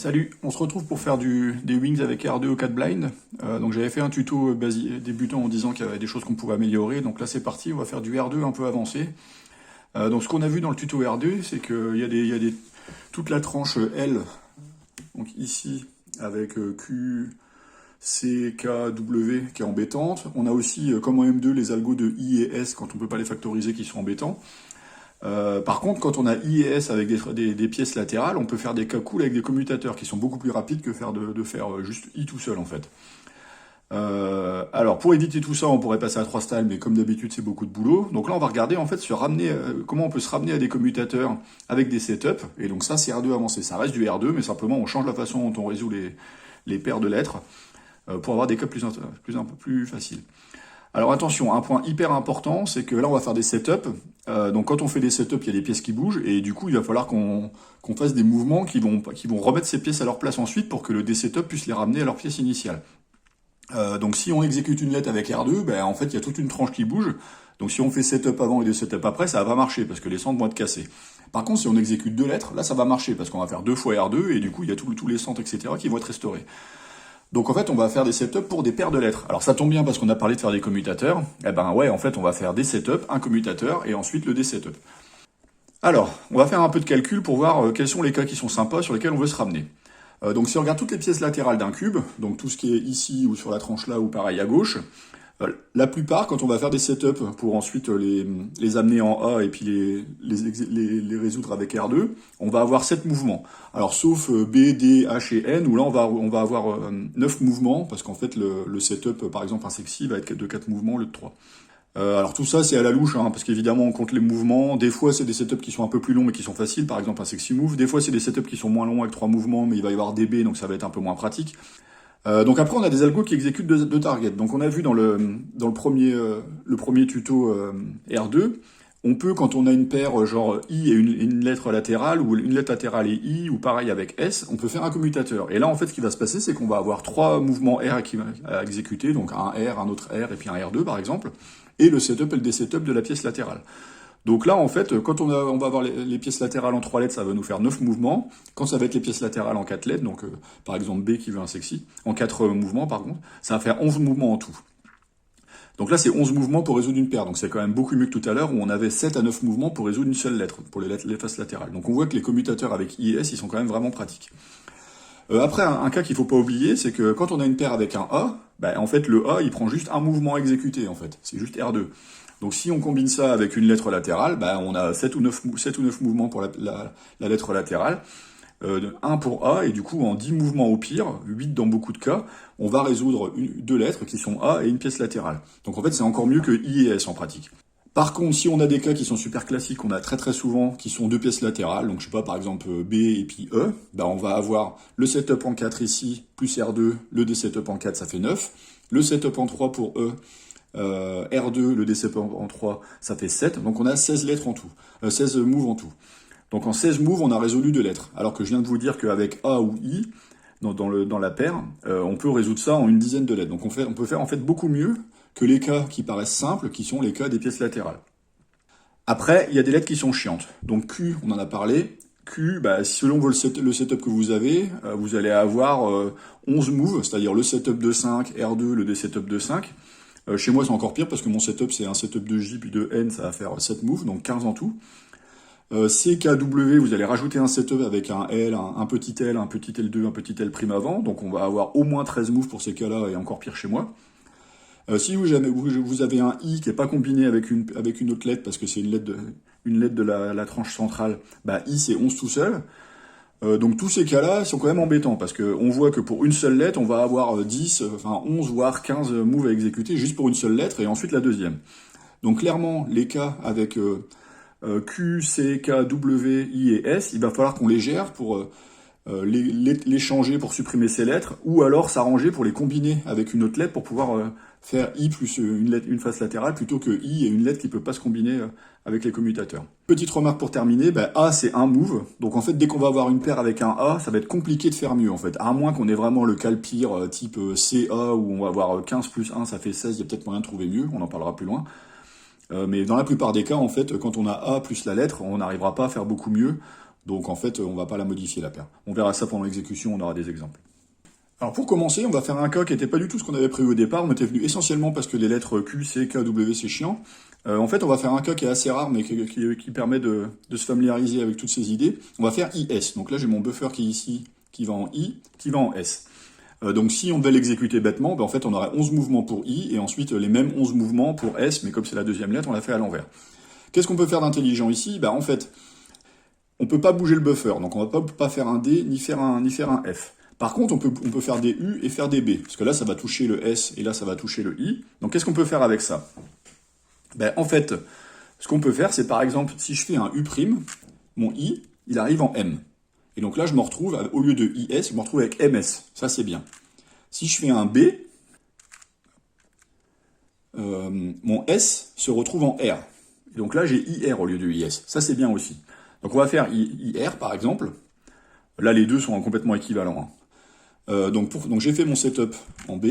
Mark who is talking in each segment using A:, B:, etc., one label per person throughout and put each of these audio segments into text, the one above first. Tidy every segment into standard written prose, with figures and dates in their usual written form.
A: Salut, on se retrouve pour faire des wings avec R2 au 4 blind. Donc j'avais fait un tuto débutant en disant qu'il y avait des choses qu'on pouvait améliorer. Donc là c'est parti, on va faire du R2 un peu avancé. Donc ce qu'on a vu dans le tuto R2, c'est qu'il y a toute la tranche L, donc ici avec Q, C, K, W qui est embêtante. On a aussi, comme en M2, les algos de I et S quand on ne peut pas les factoriser qui sont embêtants. Par contre, quand on a I et S avec des pièces latérales, on peut faire des cas cool avec des commutateurs qui sont beaucoup plus rapides que de faire juste I tout seul en fait. Alors pour éviter tout ça, on pourrait passer à 3 styles, mais comme d'habitude c'est beaucoup de boulot. Donc là on va regarder en fait comment on peut se ramener à des commutateurs avec des setups. Et donc ça c'est R2 avancé, ça reste du R2, mais simplement on change la façon dont on résout les paires de lettres pour avoir des cas un peu plus faciles. Alors attention, un point hyper important, c'est que là on va faire des setups. Donc quand on fait des setups, il y a des pièces qui bougent, et du coup il va falloir qu'on fasse des mouvements qui vont remettre ces pièces à leur place ensuite pour que le D-setup puisse les ramener à leur pièce initiale. Donc si on exécute une lettre avec R2, ben, en fait il y a toute une tranche qui bouge. Donc si on fait setup avant et des setup après, ça va pas marcher parce que les centres vont être cassés. Par contre, si on exécute deux lettres, là ça va marcher parce qu'on va faire 2 fois R2 et du coup il y a tous les centres, etc. qui vont être restaurés. Donc en fait, on va faire des setups pour des paires de lettres. Alors ça tombe bien parce qu'on a parlé de faire des commutateurs. Eh ben ouais, en fait, on va faire des setups, un commutateur et ensuite le D-setup. Alors, on va faire un peu de calcul pour voir quels sont les cas qui sont sympas sur lesquels on veut se ramener. Donc si on regarde toutes les pièces latérales d'un cube, donc tout ce qui est ici ou sur la tranche là ou pareil à gauche, la plupart, quand on va faire des setups pour ensuite les amener en A et puis les résoudre avec R2, on va avoir 7 mouvements. Alors sauf B, D, H et N, où là on va avoir 9 mouvements, parce qu'en fait le setup, par exemple un sexy, va être de 4 mouvements au lieu de 3. Alors tout ça c'est à la louche, hein, parce qu'évidemment on compte les mouvements. Des fois c'est des setups qui sont un peu plus longs mais qui sont faciles, par exemple un sexy move. Des fois c'est des setups qui sont moins longs avec 3 mouvements mais il va y avoir DB donc ça va être un peu moins pratique. Donc après on a des algos qui exécutent deux targets. Donc on a vu dans le premier tuto R2, on peut quand on a une paire genre I et une lettre latérale ou une lettre latérale et I ou pareil avec S, on peut faire un commutateur. Et là en fait ce qui va se passer c'est qu'on va avoir 3 mouvements R à exécuter, donc un R, un autre R et puis un R2 par exemple, et le setup et le D-setup de la pièce latérale. Donc là, en fait, quand on va avoir les pièces latérales en 3 lettres, ça va nous faire 9 mouvements. Quand ça va être les pièces latérales en 4 lettres, donc par exemple B qui veut un sexy, en 4 mouvements par contre, ça va faire 11 mouvements en tout. Donc là, c'est 11 mouvements pour résoudre une paire. Donc c'est quand même beaucoup mieux que tout à l'heure où on avait 7 à 9 mouvements pour résoudre une seule lettre, pour les faces latérales. Donc on voit que les commutateurs avec I et S, ils sont quand même vraiment pratiques. Après, un cas qu'il faut pas oublier, c'est que quand on a une paire avec un A, ben, en fait, le A, il prend juste un mouvement à exécuter, en fait. C'est juste R2. Donc si on combine ça avec une lettre latérale, ben, on a 7 ou 9 mouvements pour la lettre latérale, 1 pour A, et du coup, en 10 mouvements au pire, 8 dans beaucoup de cas, on va résoudre deux lettres qui sont A et une pièce latérale. Donc en fait, c'est encore mieux que I et S en pratique. Par contre, si on a des cas qui sont super classiques, on a très souvent, qui sont deux pièces latérales, donc je sais pas, par exemple B et puis E, ben on va avoir le setup en 4 ici, plus R2, le D-setup en 4, ça fait 9. Le setup en 3 pour E, R2, le D-setup en 3, ça fait 7. Donc on a 16 lettres en tout, 16 moves en tout. Donc en 16 moves, on a résolu 2 lettres. Alors que je viens de vous dire qu'avec A ou I, dans la paire, on peut résoudre ça en une dizaine de lettres. Donc on peut faire en fait beaucoup mieux que les cas qui paraissent simples, qui sont les cas des pièces latérales. Après, il y a des lettres qui sont chiantes. Donc Q, on en a parlé. Q, bah, selon le setup que vous avez, vous allez avoir 11 moves, c'est-à-dire le setup de 5, R2, le D-setup de 5. Chez moi, c'est encore pire parce que mon setup, c'est un setup de J puis de N, ça va faire 7 moves, donc 15 en tout. C, K, W, vous allez rajouter un setup avec un L, un petit L, un petit L2, un petit L' avant. Donc on va avoir au moins 13 moves pour ces cas-là et encore pire chez moi. Si vous avez un I qui n'est pas combiné avec une autre lettre, parce que c'est une lettre de la tranche centrale, bah I c'est 11 tout seul. Donc tous ces cas-là sont quand même embêtants, parce qu'on voit que pour une seule lettre, on va avoir 10, enfin 11, voire 15 moves à exécuter juste pour une seule lettre, et ensuite la deuxième. Donc clairement, les cas avec Q, C, K, W, I et S, il va falloir qu'on les gère pour les changer pour supprimer ces lettres, ou alors s'arranger pour les combiner avec une autre lettre pour pouvoir faire I plus une face latérale plutôt que I et une lettre qui ne peut pas se combiner avec les commutateurs. Petite remarque pour terminer, bah, A c'est un move, donc en fait dès qu'on va avoir une paire avec un A, ça va être compliqué de faire mieux en fait, à moins qu'on ait vraiment le cas le pire type CA où on va avoir 15 plus 1 ça fait 16, il y a peut-être moyen de trouver mieux, on en parlera plus loin. Mais dans la plupart des cas, en fait, quand on a A plus la lettre, on n'arrivera pas à faire beaucoup mieux. Donc en fait, on va pas la modifier la paire. On verra ça pendant l'exécution, on aura des exemples. Alors pour commencer, on va faire un cas qui n'était pas du tout ce qu'on avait prévu au départ. On était venu essentiellement parce que les lettres Q, C, K, W, c'est chiant. En fait, on va faire un cas qui est assez rare, mais qui permet de se familiariser avec toutes ces idées. On va faire IS. Donc là, j'ai mon buffer qui est ici, qui va en I, qui va en S. Donc si on devait l'exécuter bêtement, en fait, on aurait 11 mouvements pour I, et ensuite les mêmes 11 mouvements pour S, mais comme c'est la deuxième lettre, on l'a fait à l'envers. Qu'est-ce qu'on peut faire d'intelligent ici? En fait, on peut pas bouger le buffer, donc on va pas faire un D, ni faire un F. Par contre, on peut faire des U et faire des B, parce que là, ça va toucher le S, et là, ça va toucher le I. Donc qu'est-ce qu'on peut faire avec ça? En fait, ce qu'on peut faire, c'est par exemple, si je fais un U', mon I, il arrive en M. Et donc là, je me retrouve, au lieu de IS, je me retrouve avec MS. Ça, c'est bien. Si je fais un B, mon S se retrouve en R. Et donc là, j'ai IR au lieu de IS. Ça, c'est bien aussi. Donc on va faire IR, par exemple. Là, les deux sont complètement équivalents. Donc j'ai fait mon setup en B.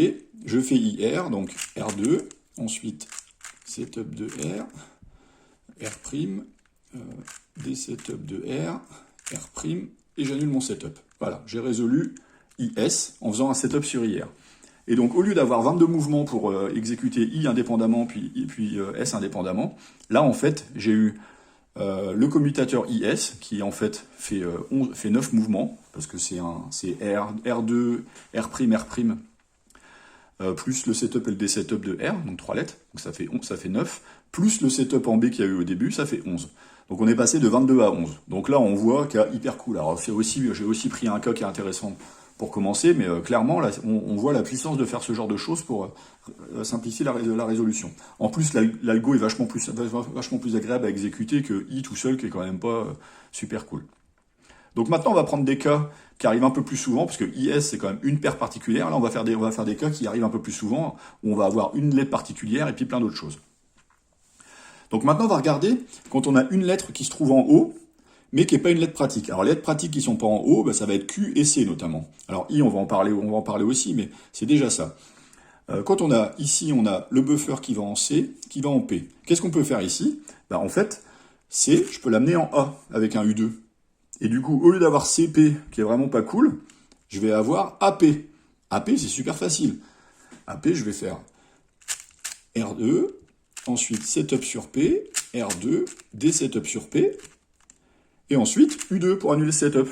A: Je fais IR, donc R2. Ensuite, setup de R. R'. Des setup de R. R'. Et j'annule mon setup. Voilà, j'ai résolu IS en faisant un setup sur IR. Et donc, au lieu d'avoir 22 mouvements pour exécuter I indépendamment, puis S indépendamment, là, en fait, j'ai eu le commutateur IS, qui en fait fait 9 mouvements, parce que c'est R2, R', R', plus le setup et le D-setup de R, donc 3 lettres, donc ça fait 9, plus le setup en B qu'il y a eu au début, ça fait 11. Donc on est passé de 22 à 11. Donc là, on voit qu'il y a hyper cool. Alors j'ai aussi pris un cas qui est intéressant pour commencer, mais clairement, là, on voit la puissance de faire ce genre de choses pour simplifier la résolution. En plus, l'algo est vachement plus agréable à exécuter que I tout seul, qui est quand même pas super cool. Donc maintenant, on va prendre des cas qui arrivent un peu plus souvent, parce que IS, c'est quand même une paire particulière. Là, on va faire des cas qui arrivent un peu plus souvent, où on va avoir une lettre particulière et puis plein d'autres choses. Donc maintenant, on va regarder quand on a une lettre qui se trouve en haut, mais qui n'est pas une lettre pratique. Alors les lettres pratiques qui sont pas en haut, ça va être Q et C notamment. Alors I, on va en parler aussi, mais c'est déjà ça. Quand on a ici, on a le buffer qui va en C, qui va en P. Qu'est-ce qu'on peut faire ici? En fait, C, je peux l'amener en A avec un U2. Et du coup, au lieu d'avoir CP, qui est vraiment pas cool, je vais avoir AP. AP, c'est super facile. AP, je vais faire R2, ensuite setup sur P, R2, D setup sur P, et ensuite U2 pour annuler le setup.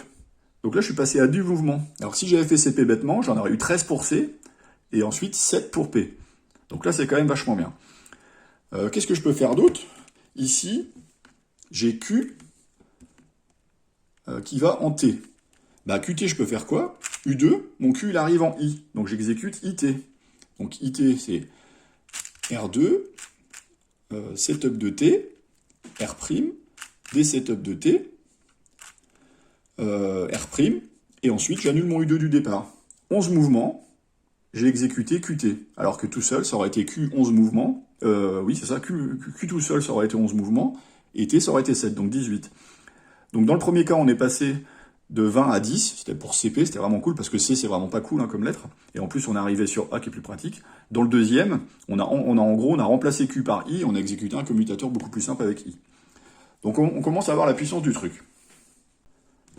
A: Donc là, je suis passé à 2 mouvements. Alors si j'avais fait CP bêtement, j'en aurais eu 13 pour C, et ensuite 7 pour P. Donc là, c'est quand même vachement bien. Qu'est-ce que je peux faire d'autre? Ici, j'ai Q qui va en T. QT, je peux faire quoi? U2, mon Q, il arrive en I. Donc j'exécute IT. Donc IT, c'est R2, setup de T, R', des setup de T, R', et ensuite j'annule mon U2 du départ. 11 mouvements, j'ai exécuté QT. Alors que tout seul, ça aurait été Q 11 mouvements. Oui, c'est ça, Q tout seul, ça aurait été 11 mouvements, et T, ça aurait été 7, donc 18. Donc dans le premier cas, on est passé de 20 à 10, c'était pour CP, c'était vraiment cool, parce que C, c'est vraiment pas cool comme lettre. Et en plus, on est arrivé sur A qui est plus pratique. Dans le deuxième, on a remplacé Q par I, on a exécuté un commutateur beaucoup plus simple avec I. Donc on commence à avoir la puissance du truc.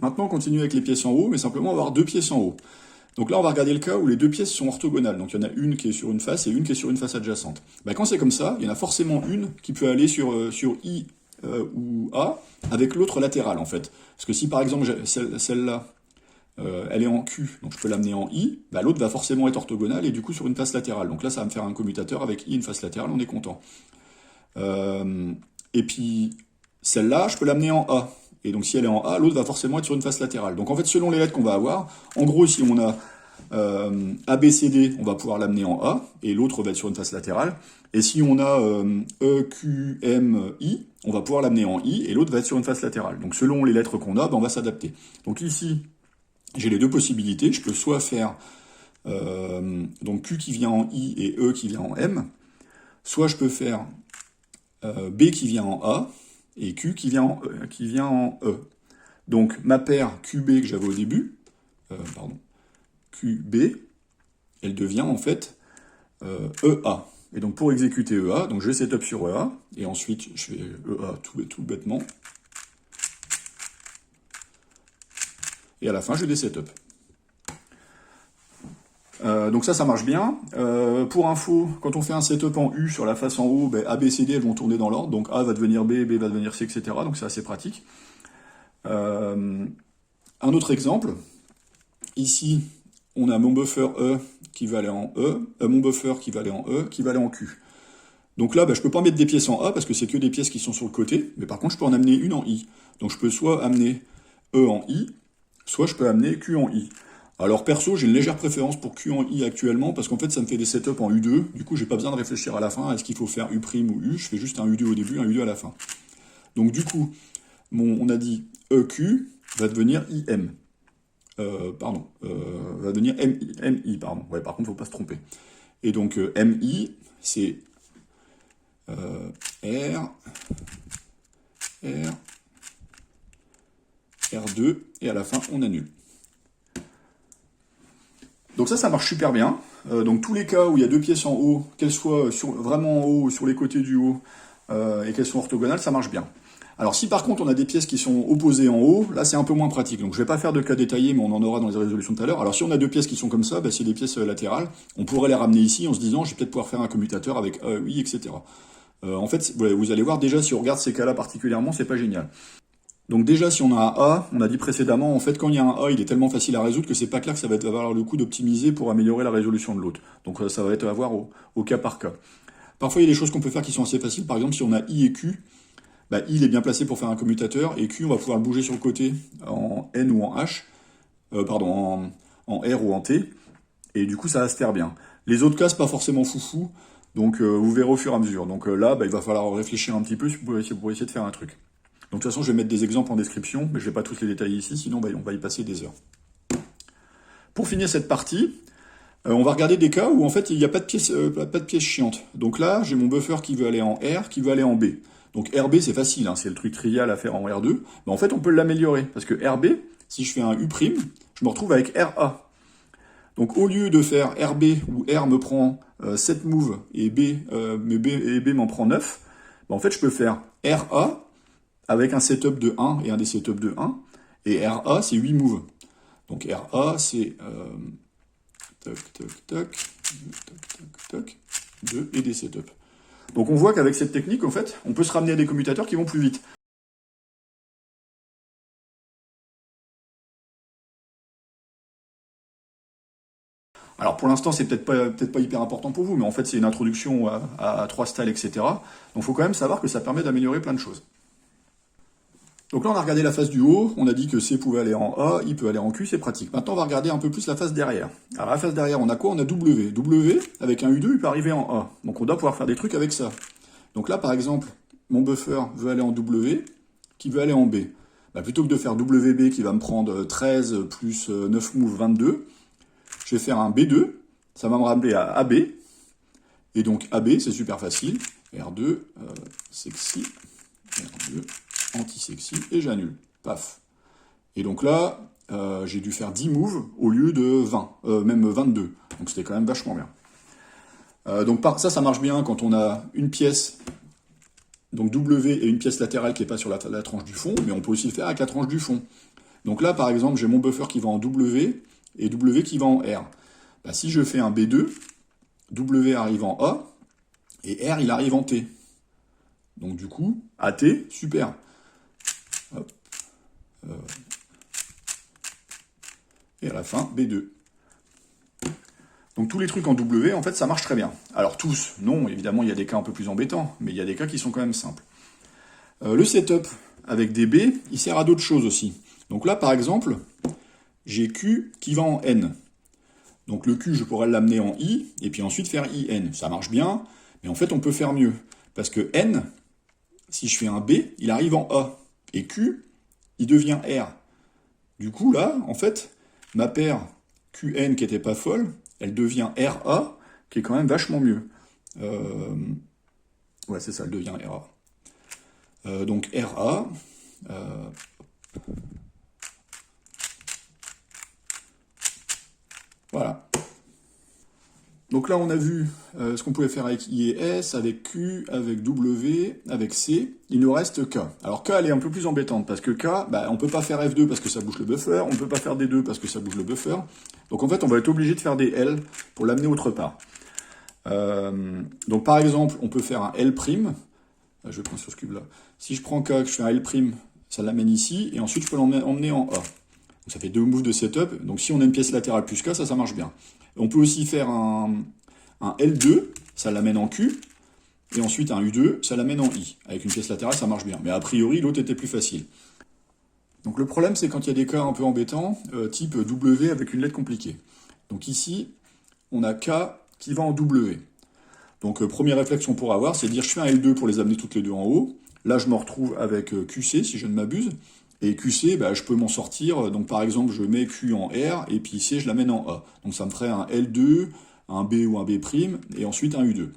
A: Maintenant, on continue avec les pièces en haut, mais simplement on va avoir 2 pièces en haut. Donc là, on va regarder le cas où les 2 pièces sont orthogonales. Donc il y en a une qui est sur une face et une qui est sur une face adjacente. Quand c'est comme ça, il y en a forcément une qui peut aller sur I ou A avec l'autre latérale, en fait. Parce que si par exemple celle-là, elle est en Q, donc je peux l'amener en I, l'autre va forcément être orthogonale et du coup sur une face latérale. Donc là, ça va me faire un commutateur avec I, une face latérale, on est content. Et puis celle-là, je peux l'amener en A. Et donc si elle est en A, l'autre va forcément être sur une face latérale. Donc en fait, selon les lettres qu'on va avoir, en gros, si on a A, B, C, D, on va pouvoir l'amener en A, et l'autre va être sur une face latérale. Et si on a E, Q, M, I, on va pouvoir l'amener en I, et l'autre va être sur une face latérale. Donc selon les lettres qu'on a, on va s'adapter. Donc ici, j'ai les deux possibilités. Je peux soit faire donc Q qui vient en I et E qui vient en M, soit je peux faire B qui vient en A, et Q qui vient en E. Donc ma paire QB que j'avais au début, QB, elle devient en fait EA. Et donc pour exécuter EA, donc je setup sur EA, et ensuite je fais EA tout bêtement. et à la fin, j'ai des setups. Donc ça marche bien. Pour info, quand on fait un setup en U sur la face en haut, ben, A, B, C, D, elles vont tourner dans l'ordre. Donc A va devenir B, B va devenir C, etc. Donc c'est assez pratique. Un autre exemple, ici, on a mon buffer E qui va aller en E, mon buffer qui va aller en E, qui va aller en Q. Donc là, ben, je peux pas mettre des pièces en A parce que c'est que des pièces qui sont sur le côté, mais par contre, je peux en amener une en I. Donc je peux soit amener E en I, soit je peux amener Q en I. Alors perso, j'ai une légère préférence pour Q en I actuellement, parce qu'en fait ça me fait des setups en U2, du coup j'ai pas besoin de réfléchir à la fin, est-ce qu'il faut faire U' ou U, je fais juste un U2 au début, un U2 à la fin. Donc du coup, on a dit EQ va devenir IM. Va devenir MI, pardon. Ouais, par contre, faut pas se tromper. Et donc MI, c'est R, R, R2, et à la fin on annule. Donc ça marche super bien. Donc tous les cas où il y a deux pièces en haut, qu'elles soient vraiment en haut ou sur les côtés du haut, et qu'elles sont orthogonales, ça marche bien. Alors si par contre on a des pièces qui sont opposées en haut, là c'est un peu moins pratique. Donc je vais pas faire de cas détaillés, mais on en aura dans les résolutions tout à l'heure. Alors si on a deux pièces qui sont comme ça, bah, c'est des pièces latérales. On pourrait les ramener ici en se disant, je vais peut-être pouvoir faire un commutateur avec A, I, etc. En fait, vous allez voir déjà, si on regarde ces cas-là particulièrement, c'est pas génial. Donc déjà, si on a un A, on a dit précédemment, en fait, quand il y a un A, il est tellement facile à résoudre que c'est pas clair que ça va avoir le coup d'optimiser pour améliorer la résolution de l'autre. Donc ça va être à voir au cas par cas. Parfois, il y a des choses qu'on peut faire qui sont assez faciles. Par exemple, si on a I et Q, bah, I il est bien placé pour faire un commutateur, et Q, on va pouvoir le bouger sur le côté en N ou en H, en R ou en T, et du coup, ça va se faire bien. Les autres cas, c'est pas forcément foufou, donc vous verrez au fur et à mesure. Donc là, bah, il va falloir réfléchir un petit peu pour essayer de faire un truc. Donc de toute façon, je vais mettre des exemples en description, mais je ne vais pas tous les détailler ici, sinon on va y passer des heures. Pour finir cette partie, on va regarder des cas où en fait il n'y a pas de pièce chiante. Donc là, j'ai mon buffer qui veut aller en R, qui veut aller en B. Donc RB, c'est facile, hein, c'est le truc trivial à faire en R2. Mais en fait, on peut l'améliorer, parce que RB, si je fais un U', je me retrouve avec RA. Donc au lieu de faire RB, où R me prend 7 moves, et B m'en prend 9, bah, en fait, je peux faire RA, avec un setup de 1 et un des setups de 1, et RA, c'est 8 moves. Donc RA, c'est toc, toc, toc, toc, toc, 2 et des setups. Donc on voit qu'avec cette technique, en fait, on peut se ramener à des commutateurs qui vont plus vite. Alors pour l'instant, c'est peut-être pas hyper important pour vous, mais en fait, c'est une introduction à 3 styles, etc. Donc il faut quand même savoir que ça permet d'améliorer plein de choses. Donc là, on a regardé la face du haut, on a dit que C pouvait aller en A, I peut aller en Q, c'est pratique. Maintenant, on va regarder un peu plus la face derrière. Alors la face derrière, on a quoi? On a W. W, avec un U2, il peut arriver en A. Donc on doit pouvoir faire des trucs avec ça. Donc là, par exemple, mon buffer veut aller en W, qui veut aller en B. Bah, plutôt que de faire WB qui va me prendre 13 plus 9 moves, 22, je vais faire un B2, ça va me ramener à AB. Et donc AB, c'est super facile. R2, sexy, R2, anti-sexy, et j'annule. Paf. Et donc là, j'ai dû faire 10 moves au lieu de 20, même 22. Donc c'était quand même vachement bien. Donc ça marche bien quand on a une pièce, donc W et une pièce latérale qui n'est pas sur la tranche du fond, mais on peut aussi le faire avec la tranche du fond. Donc là, par exemple, j'ai mon buffer qui va en W et W qui va en R. Bah, si je fais un B2, W arrive en A et R il arrive en T. Donc du coup, AT, super. Hop. Et à la fin, B2. Donc tous les trucs en W, en fait, ça marche très bien. Alors tous, non, évidemment, il y a des cas un peu plus embêtants, mais il y a des cas qui sont quand même simples. Le setup avec des B, il sert à d'autres choses aussi. Donc là, par exemple, j'ai Q qui va en N. Donc le Q, je pourrais l'amener en I, et puis ensuite faire IN. Ça marche bien, mais en fait, on peut faire mieux. Parce que N, si je fais un B, il arrive en A. Et Q, il devient R. Du coup, là, en fait, ma paire QN qui n'était pas folle, elle devient RA, qui est quand même vachement mieux. Ouais, c'est ça, elle devient RA. Donc RA... voilà. Donc là, on a vu ce qu'on pouvait faire avec I et S, avec Q, avec W, avec C. Il nous reste K. Alors K, elle est un peu plus embêtante, parce que K, bah, on peut pas faire F2 parce que ça bouge le buffer, on peut pas faire D2 parce que ça bouge le buffer. Donc en fait, on va être obligé de faire des L pour l'amener autre part. Donc par exemple, on peut faire un L'. Je prends sur ce cube-là. Si je prends K, que je fais un L', ça l'amène ici, et ensuite je peux l'emmener en A. Donc ça fait deux moves de setup. Donc si on a une pièce latérale plus K, ça marche bien. On peut aussi faire un L2, ça l'amène en Q, et ensuite un U2, ça l'amène en I. Avec une pièce latérale, ça marche bien. Mais a priori, l'autre était plus facile. Donc le problème, c'est quand il y a des cas un peu embêtants, type W avec une lettre compliquée. Donc ici, on a K qui va en W. Donc premier réflexe qu'on pourra avoir, c'est de dire je fais un L2 pour les amener toutes les deux en haut. Là, je me retrouve avec QC, si je ne m'abuse. Et QC, bah, je peux m'en sortir. Donc par exemple, je mets Q en R, et puis C, je l'amène en A. Donc ça me ferait un L2, un B ou un B', et ensuite un U2.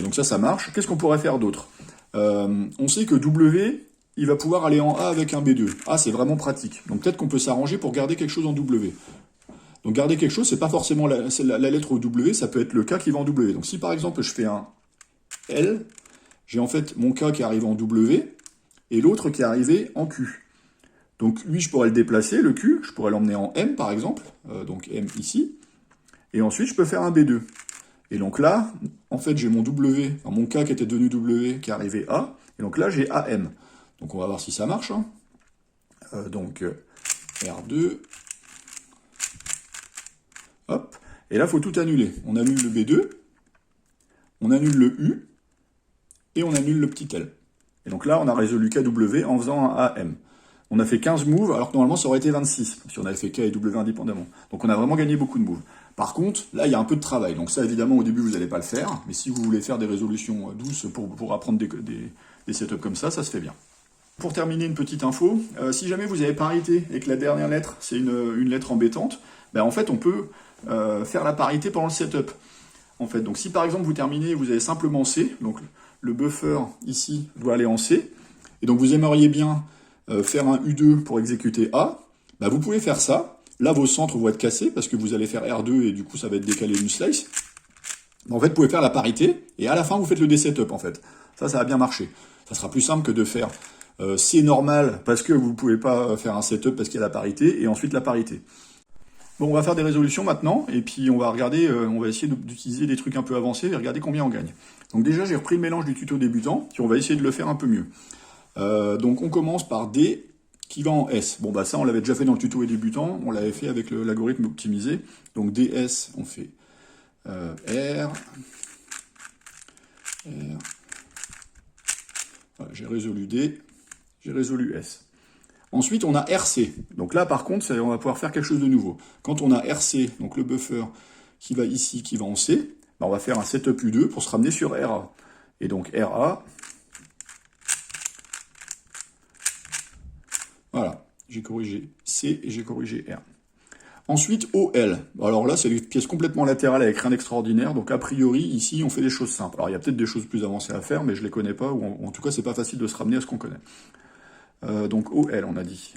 A: Donc ça marche. Qu'est-ce qu'on pourrait faire d'autre? On sait que W, il va pouvoir aller en A avec un B2. Ah, c'est vraiment pratique. Donc peut-être qu'on peut s'arranger pour garder quelque chose en W. Donc garder quelque chose, c'est pas forcément la lettre W, ça peut être le K qui va en W. Donc si par exemple je fais un L, j'ai en fait mon K qui arrive en W et l'autre qui est arrivé en Q. Donc lui, je pourrais le déplacer, le Q, je pourrais l'emmener en M par exemple, donc M ici, et ensuite je peux faire un B2. Et donc là, en fait, j'ai mon W, enfin, mon K qui était devenu W qui est arrivé A, et donc là j'ai AM. Donc on va voir si ça marche. Hein. Donc R2. Hop. Et là, il faut tout annuler. On annule le B2, on annule le U, et on annule le petit L. Et donc là, on a résolu KW en faisant un AM. On a fait 15 moves, alors que normalement, ça aurait été 26, si on avait fait K et W indépendamment. Donc on a vraiment gagné beaucoup de moves. Par contre, là, il y a un peu de travail. Donc ça, évidemment, au début, vous n'allez pas le faire. Mais si vous voulez faire des résolutions douces pour apprendre des setups comme ça se fait bien. Pour terminer, une petite info. Si jamais vous avez parité et que la dernière lettre, c'est une lettre embêtante, ben, en fait, on peut faire la parité pendant le setup. En fait, donc si par exemple vous terminez, vous avez simplement C, donc le buffer ici doit aller en C, et donc vous aimeriez bien faire un U2 pour exécuter A, bah vous pouvez faire ça. Là, vos centres vont être cassés parce que vous allez faire R2 et du coup, ça va être décalé d'une slice. En fait, vous pouvez faire la parité et à la fin, vous faites le D-setup en fait. Ça va bien marcher. Ça sera plus simple que de faire C normal parce que vous ne pouvez pas faire un setup parce qu'il y a la parité et ensuite la parité. Bon, on va faire des résolutions maintenant, et puis on va regarder, on va essayer d'utiliser des trucs un peu avancés et regarder combien on gagne. Donc déjà, j'ai repris le mélange du tuto débutant, puis on va essayer de le faire un peu mieux. Donc on commence par D qui va en S. Bon, bah ça, on l'avait déjà fait dans le tuto débutant, on l'avait fait avec l'algorithme optimisé. Donc DS, on fait R. Voilà, j'ai résolu D, j'ai résolu S. Ensuite, on a RC. Donc là, par contre, on va pouvoir faire quelque chose de nouveau. Quand on a RC, donc le buffer qui va ici, qui va en C, ben on va faire un setup U2 pour se ramener sur RA. Et donc RA, voilà, j'ai corrigé C et j'ai corrigé R. Ensuite, OL. Alors là, c'est une pièce complètement latérale avec rien d'extraordinaire. Donc a priori, ici, on fait des choses simples. Alors il y a peut-être des choses plus avancées à faire, mais je ne les connais pas, ou en tout cas, c'est pas facile de se ramener à ce qu'on connaît. Donc OL, on a dit.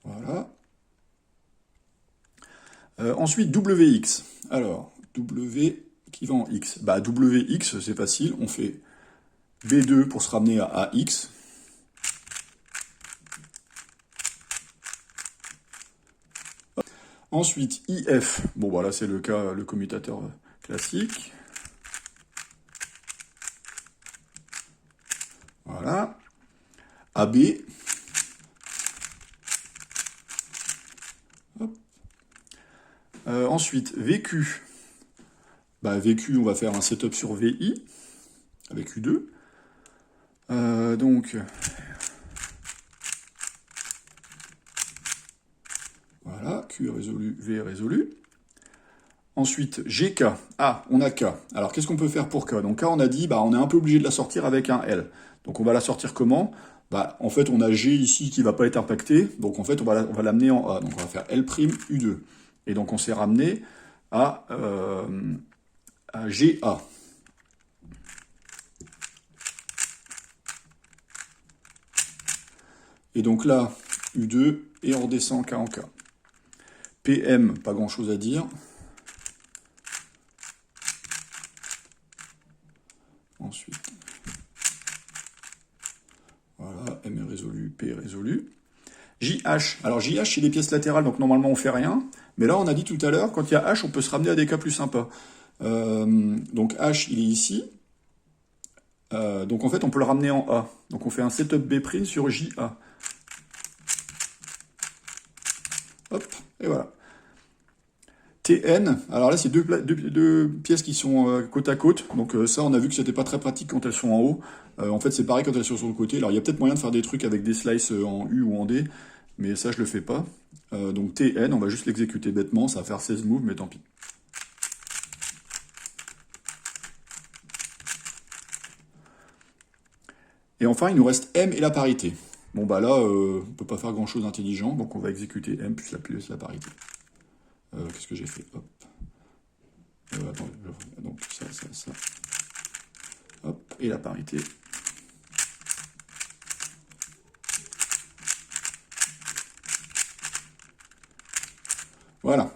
A: Voilà. Ensuite, WX. Alors, W qui va en X. Bah, WX, c'est facile. On fait B2 pour se ramener à AX. Ensuite, IF. Bon, voilà, c'est le cas, le commutateur classique. Voilà. AB. Ensuite, VQ. Bah, VQ, on va faire un setup sur VI, avec U2. Donc, voilà, Q est résolu, V est résolu. Ensuite, GK. Ah, on a K. Alors, qu'est-ce qu'on peut faire pour K? Donc, K, on a dit, bah, on est un peu obligé de la sortir avec un L. Donc, on va la sortir comment? Bah, en fait, on a G ici qui ne va pas être impacté. Donc, en fait, on va l'amener en A. Donc, on va faire L' U2. Et donc, on s'est ramené à GA. Et donc là, U2, et on redescend K en K. PM, pas grand chose à dire. Ensuite, voilà, M est résolu, P est résolu. JH, alors JH c'est des pièces latérales, donc normalement on fait rien. Mais là on a dit tout à l'heure, quand il y a H, on peut se ramener à des cas plus sympas. Donc H il est ici. Donc en fait on peut le ramener en A. Donc on fait un setup B' sur JA. Hop, et voilà. TN, alors là c'est deux pièces qui sont côte à côte, donc ça on a vu que c'était pas très pratique quand elles sont en haut. En fait c'est pareil quand elles sont sur le côté, alors il y a peut-être moyen de faire des trucs avec des slices en U ou en D, mais ça je le fais pas. Donc TN, on va juste l'exécuter bêtement, ça va faire 16 moves, mais tant pis. Et enfin il nous reste M et la parité. Bon bah là on peut pas faire grand chose d'intelligent, donc on va exécuter M plus la parité. Qu'est-ce que j'ai fait? Hop. Attends, donc ça. Hop, et la parité. Voilà.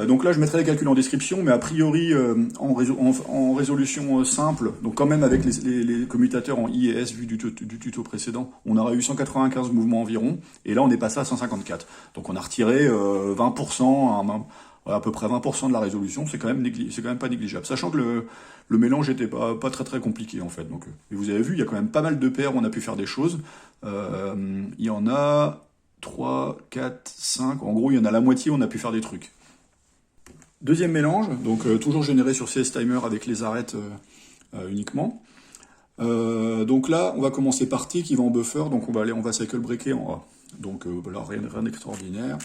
A: Donc là, je mettrai les calculs en description, mais a priori, en résolution simple, donc quand même avec les commutateurs en I et S vu du tuto précédent, on aurait eu 195 mouvements environ, et là on est passé à 154. Donc on a retiré 20%, à peu près 20% de la résolution, c'est quand même pas négligeable. Sachant que le mélange était pas très compliqué en fait. Donc, et vous avez vu, il y a quand même pas mal de paires où on a pu faire des choses. Il y en a 3, 4, 5, en gros il y en a la moitié où on a pu faire des trucs. Deuxième mélange, donc toujours généré sur CS Timer avec les arêtes uniquement. Donc là, on va commencer par T qui va en buffer, donc on va cycle breaker en A. Donc là, rien d'extraordinaire.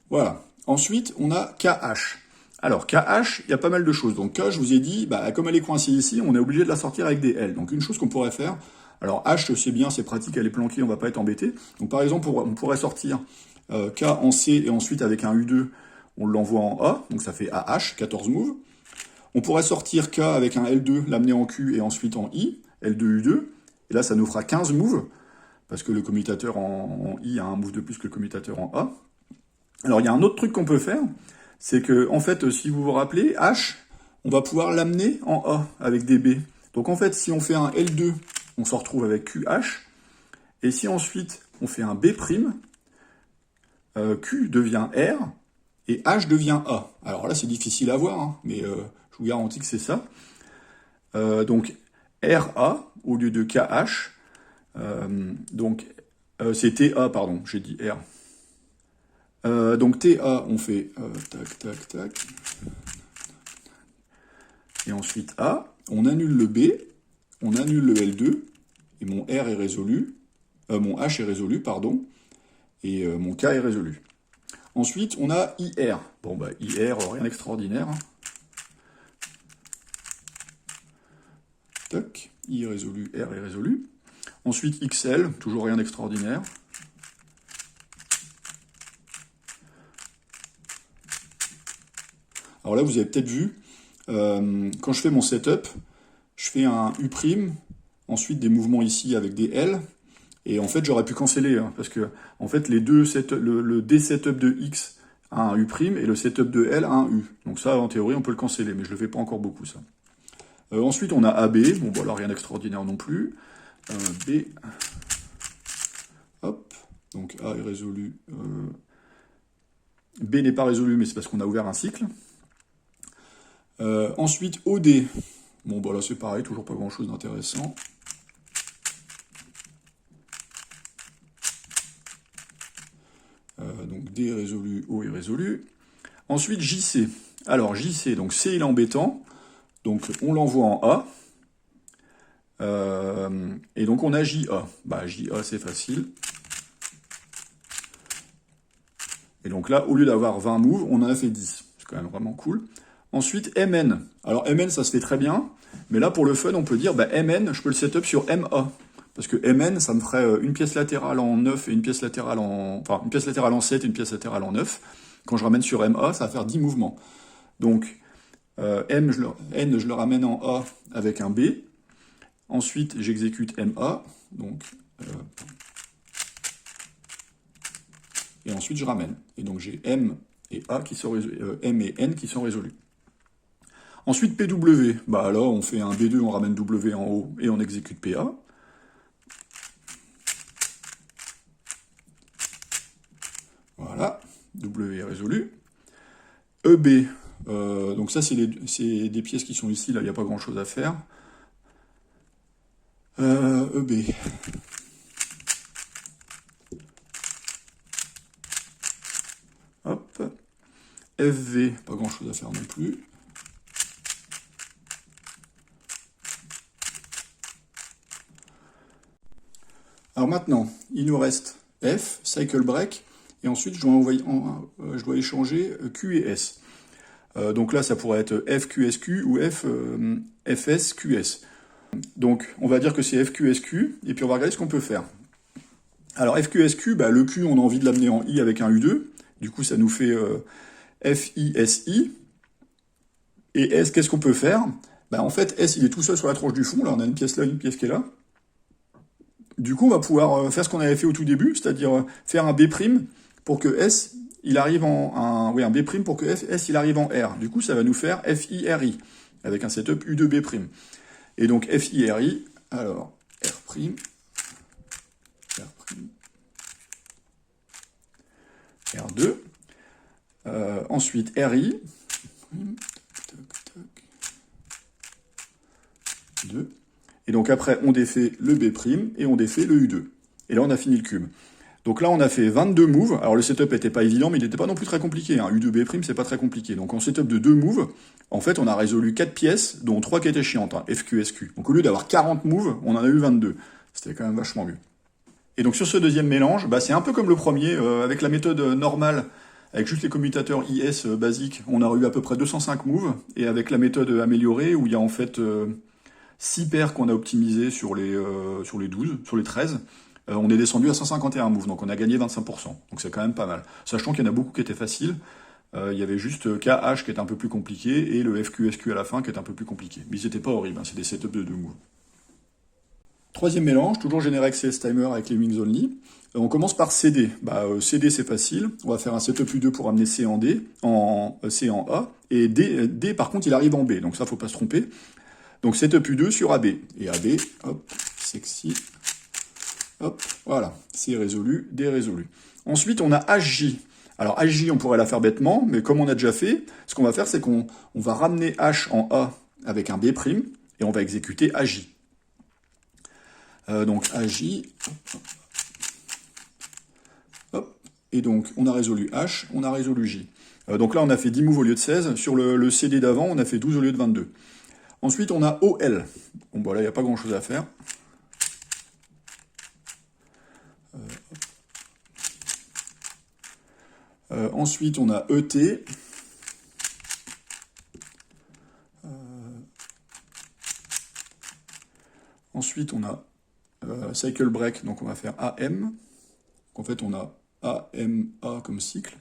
A: Voilà. Ensuite, on a KH. Alors, KH, il y a pas mal de choses. Donc K, je vous ai dit, comme elle est coincée ici, on est obligé de la sortir avec des L. Donc une chose qu'on pourrait faire, alors H, c'est bien, c'est pratique, elle est planquée, on va pas être embêté. Donc par exemple, on pourrait sortir K en C et ensuite avec un U2, on l'envoie en A, donc ça fait AH, 14 moves. On pourrait sortir K avec un L2, l'amener en Q et ensuite en I, L2, U2, et là ça nous fera 15 moves, parce que le commutateur en I a un move de plus que le commutateur en A. Alors il y a un autre truc qu'on peut faire, c'est que en fait, si vous vous rappelez, H, on va pouvoir l'amener en A avec des B. Donc en fait, si on fait un L2, on se retrouve avec QH, et si ensuite on fait un B', Q devient R, et H devient A. Alors là, c'est difficile à voir, hein, mais je vous garantis que c'est ça. Donc, RA au lieu de KH. Donc, c'est TA, pardon, j'ai dit R. Donc, TA, on fait tac, tac, tac. Et ensuite A. On annule le B, on annule le L2, et mon R est résolu. Mon H est résolu, pardon. Et mon K est résolu. Ensuite, on a IR. Bon, IR, rien d'extraordinaire. Toc, I est résolu, R est résolu. Ensuite, XL, toujours rien d'extraordinaire. Alors là, vous avez peut-être vu, quand je fais mon setup, je fais un U', ensuite des mouvements ici avec des L, et en fait, j'aurais pu canceller, hein, parce que en fait, les deux le D-setup de X a un U' et le setup de L a un U. Donc ça, en théorie, on peut le canceller, mais je le fais pas encore beaucoup, ça. Ensuite, on a AB. Bon, bah, alors rien d'extraordinaire non plus. B. Hop. Donc A est résolu. B n'est pas résolu, mais c'est parce qu'on a ouvert un cycle. Ensuite, OD. Bon, bah là, c'est pareil, toujours pas grand-chose d'intéressant. Donc D est résolu, O est résolu. Ensuite, JC. Alors, JC, donc C, il est embêtant. Donc, on l'envoie en A. Et donc, on a JA. JA, c'est facile. Et donc là, au lieu d'avoir 20 moves, on en a fait 10. C'est quand même vraiment cool. Ensuite, MN. Alors, MN, ça se fait très bien. Mais là, pour le fun, on peut dire, MN, je peux le setup sur MA. Parce que MN, ça me ferait une pièce latérale en 9 et une pièce latérale en... Enfin, une pièce latérale en 7 et une pièce latérale en 9. Quand je ramène sur MA, ça va faire 10 mouvements. Donc, N, je le ramène en A avec un B. Ensuite, j'exécute MA. Donc, Et ensuite, je ramène. Et donc, j'ai M et A qui sont M et N qui sont résolus. Ensuite, PW. Bah là, on fait un B2, on ramène W en haut et on exécute PA. Voilà, W est résolu. EB. Donc ça, c'est des pièces qui sont ici. Là, il n'y a pas grand-chose à faire. EB. Hop. FV, pas grand chose à faire non plus. Alors maintenant, il nous reste F, cycle break, et ensuite je dois échanger Q et S. Donc là, ça pourrait être FQSQ ou FSQS. Donc on va dire que c'est FQSQ, et puis on va regarder ce qu'on peut faire. Alors FQSQ, bah, le Q, on a envie de l'amener en I avec un U2, du coup ça nous fait FISI. Et S, qu'est-ce qu'on peut faire? Bah, en fait, S, il est tout seul sur la tranche du fond, là on a une pièce là, une pièce qui est là. Du coup, on va pouvoir faire ce qu'on avait fait au tout début, c'est-à-dire faire un B' pour que S, il arrive un B' pour que S, il arrive en R. Du coup, ça va nous faire FIRI, avec un setup U2B'. Et donc, FIRI, alors, R', R', R2, ensuite RI, 2. Et donc après, on défait le B' et on défait le U2. Et là, on a fini le cube. Donc là, on a fait 22 moves. Alors le setup n'était pas évident, mais il n'était pas non plus très compliqué. Hein. U2B', c'est pas très compliqué. Donc en setup de 2 moves, en fait, on a résolu 4 pièces, dont 3 qui étaient chiantes, hein, FQ, SQ. Donc au lieu d'avoir 40 moves, on en a eu 22. C'était quand même vachement mieux. Et donc sur ce deuxième mélange, bah, c'est un peu comme le premier, avec la méthode normale, avec juste les commutateurs IS basiques, on a eu à peu près 205 moves. Et avec la méthode améliorée, où il y a en fait 6 paires qu'on a optimisées sur les 12, sur les 13, on est descendu à 151 moves, donc on a gagné 25%. Donc c'est quand même pas mal. Sachant qu'il y en a beaucoup qui étaient faciles, il y avait juste KH qui était un peu plus compliqué, et le FQSQ à la fin qui est un peu plus compliqué. Mais ils n'étaient pas horribles, hein, c'est des setups de 2 moves. Troisième mélange, toujours généré CS Timer avec les Wings Only. On commence par CD. CD c'est facile, on va faire un setup U2 pour amener C en D, C en A, et D par contre il arrive en B, donc ça faut pas se tromper. Donc setup U2 sur AB. Et AB, hop, sexy, hop, voilà, C résolu, D résolu. Ensuite, on a HJ. Alors HJ, on pourrait la faire bêtement, mais comme on a déjà fait, ce qu'on va faire, c'est qu'on va ramener H en A avec un B', et on va exécuter HJ. Donc HJ, hop, et donc on a résolu H, on a résolu J. Donc là, on a fait 10 moves au lieu de 16. Sur le CD d'avant, on a fait 12 au lieu de 22. Ensuite, on a OL. Bon, bah là, il n'y a pas grand-chose à faire. Ensuite, on a ET. Ensuite, on a cycle break, donc on va faire AM. Donc, en fait, on a AMA comme cycle.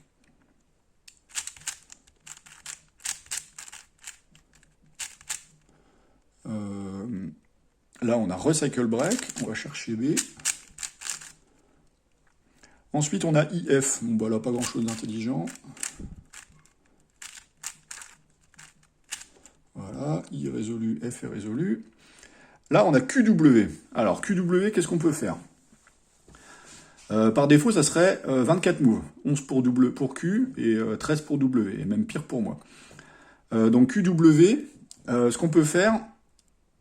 A: Là, on a recycle break, on va chercher B. Ensuite, on a IF. Bon, bah là, pas grand-chose d'intelligent. Voilà, I est résolu, F est résolu. Là, on a QW. Alors, QW, qu'est-ce qu'on peut faire? Par défaut, ça serait 24 moves. 11 pour Q et 13 pour W, et même pire pour moi. Donc QW, ce qu'on peut faire,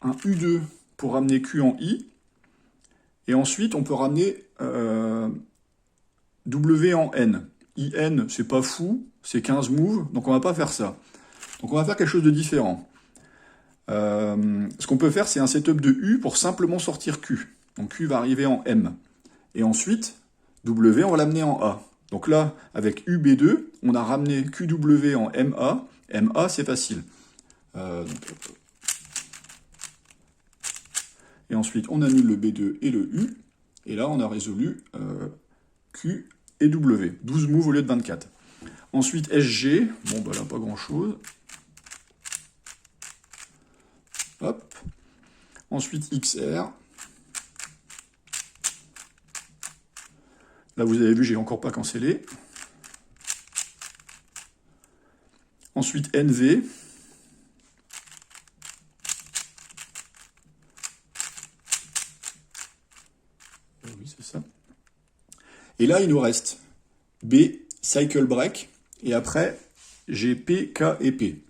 A: un U2 pour ramener Q en I, et ensuite on peut ramener W en N. IN, c'est pas fou, c'est 15 moves, donc on va pas faire ça. Donc on va faire quelque chose de différent. Ce qu'on peut faire, c'est un setup de U pour simplement sortir Q. Donc Q va arriver en M. Et ensuite, W, on va l'amener en A. Donc là, avec UB2, on a ramené QW en MA. MA, c'est facile. Et ensuite, on annule le B2 et le U. Et là, on a résolu Q et W. 12 moves au lieu de 24. Ensuite, SG. Bon, bah là, pas grand-chose. Hop. Ensuite, XR. Là, vous avez vu, j'ai encore pas cancellé. Ensuite, NV. Oui, c'est ça. Et là, il nous reste B, cycle break, et après, j'ai P, K et P.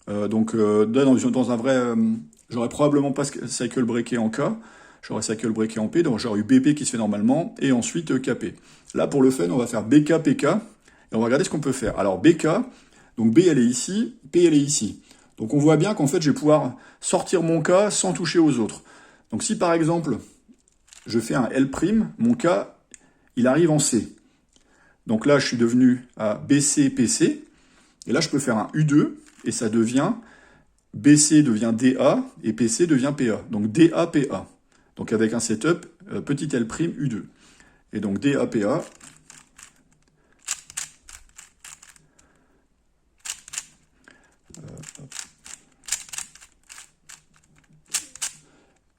A: Dans un vrai... j'aurais probablement pas cycle breaké en K, j'aurais cycle breaké en P, donc j'aurais eu BP qui se fait normalement, et ensuite KP. Là, pour le fun, on va faire BK, PK, et on va regarder ce qu'on peut faire. Alors, BK, donc B, elle est ici, P, elle est ici. Donc on voit bien qu'en fait, je vais pouvoir sortir mon K sans toucher aux autres. Donc si par exemple, je fais un L', mon K, il arrive en C. Donc là, je suis devenu à BC, PC, et là, je peux faire un U2, et ça devient, BC devient DA, et PC devient PA. Donc DA, PA. Donc avec un setup, petit L', U2. Et donc DA, PA.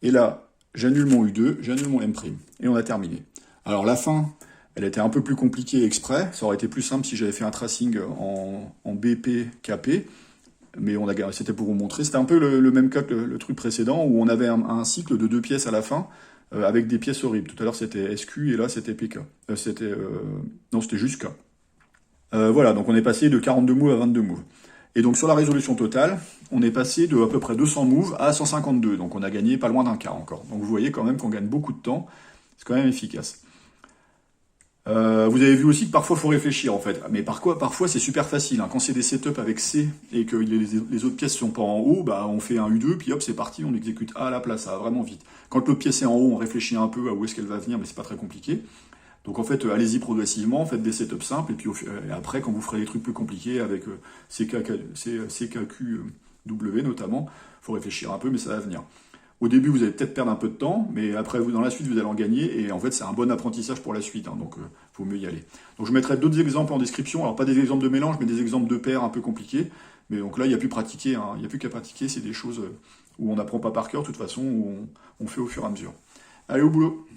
A: Et là, j'annule mon U2, j'annule mon M', et on a terminé. Alors la fin, elle était un peu plus compliquée exprès, ça aurait été plus simple si j'avais fait un tracing en BP, KP, mais c'était pour vous montrer. C'était un peu le même cas que le truc précédent, où on avait un cycle de 2 pièces à la fin, avec des pièces horribles. Tout à l'heure c'était SQ, et là c'était PK. Non, c'était juste K. Voilà, donc on est passé de 42 moves à 22 moves. Et donc sur la résolution totale, on est passé de à peu près 200 moves à 152. Donc on a gagné pas loin d'un quart encore. Donc vous voyez quand même qu'on gagne beaucoup de temps. C'est quand même efficace. Vous avez vu aussi que parfois il faut réfléchir en fait. Mais parfois c'est super facile. Hein. Quand c'est des setups avec C et que les autres pièces sont pas en haut, bah on fait un U2, puis hop c'est parti, on exécute A à la place, ça va vraiment vite. Quand l'autre pièce est en haut, on réfléchit un peu à où est-ce qu'elle va venir, mais c'est pas très compliqué. Donc en fait, allez-y progressivement, faites des setups simples, et puis et après, quand vous ferez des trucs plus compliqués avec CKQW notamment, il faut réfléchir un peu, mais ça va venir. Au début, vous allez peut-être perdre un peu de temps, mais après, dans la suite, vous allez en gagner, et en fait, c'est un bon apprentissage pour la suite, hein, donc il faut mieux y aller. Donc je mettrai d'autres exemples en description, alors pas des exemples de mélange, mais des exemples de paires un peu compliqués, mais donc là, il n'y a plus pratiquer, hein, il n'y a plus qu'à pratiquer, c'est des choses où on n'apprend pas par cœur, de toute façon, où on fait au fur et à mesure. Allez, au boulot!